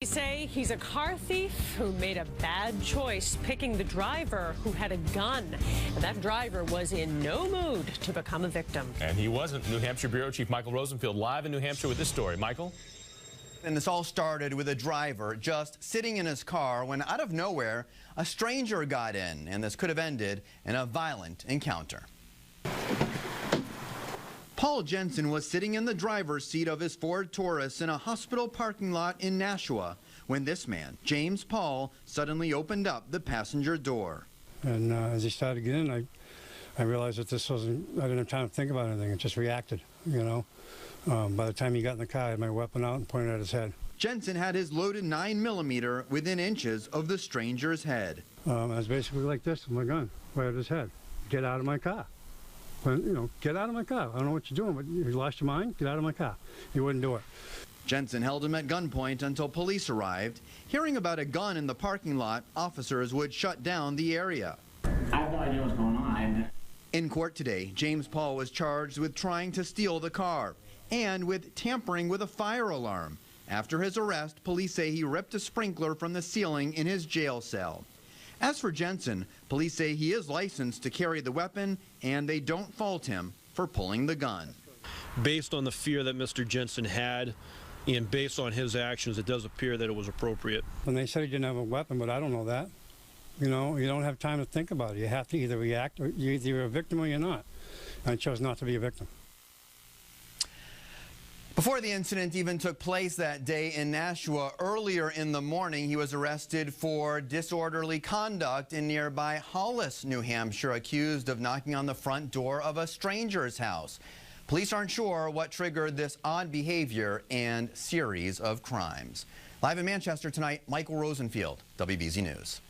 Police say he's a car thief who made a bad choice picking the driver who had a gun. And that driver was in no mood to become a victim. And he wasn't. New Hampshire Bureau Chief Michael Rosenfield live in New Hampshire with this story. Michael? And this all started with a driver just sitting in his car when out of nowhere a stranger got in, and this could have ended in a violent encounter. Paul Jensen was sitting in the driver's seat of his Ford Taurus in a hospital parking lot in Nashua when this man, James Paul, suddenly opened up the passenger door. And as he started to get in, I realized that this wasn't, I didn't have time to think about anything. It just reacted, you know. By the time he got in the car, I had my weapon out and pointed at his head. Jensen had his loaded 9mm within inches of the stranger's head. I was basically like this with my gun, right at his head. Get out of my car. But, you know, get out of my car. I don't know what you're doing, but you lost your mind? Get out of my car. He wouldn't do it. Jensen held him at gunpoint until police arrived. Hearing about a gun in the parking lot, officers would shut down the area. I have no idea what's going on. In court today, James Paul was charged with trying to steal the car and with tampering with a fire alarm. After his arrest, police say he ripped a sprinkler from the ceiling in his jail cell. As for Jensen, police say he is licensed to carry the weapon, and they don't fault him for pulling the gun. Based on the fear that Mr. Jensen had, and based on his actions, it does appear that it was appropriate. When they said he didn't have a weapon, but I don't know that. You know, you don't have time to think about it. You have to either react, or you're either a victim or you're not. And I chose not to be a victim. Before the incident even took place that day in Nashua, earlier in the morning, he was arrested for disorderly conduct in nearby Hollis, New Hampshire, accused of knocking on the front door of a stranger's house. Police aren't sure what triggered this odd behavior and series of crimes. Live in Manchester tonight, Michael Rosenfield, WBZ News.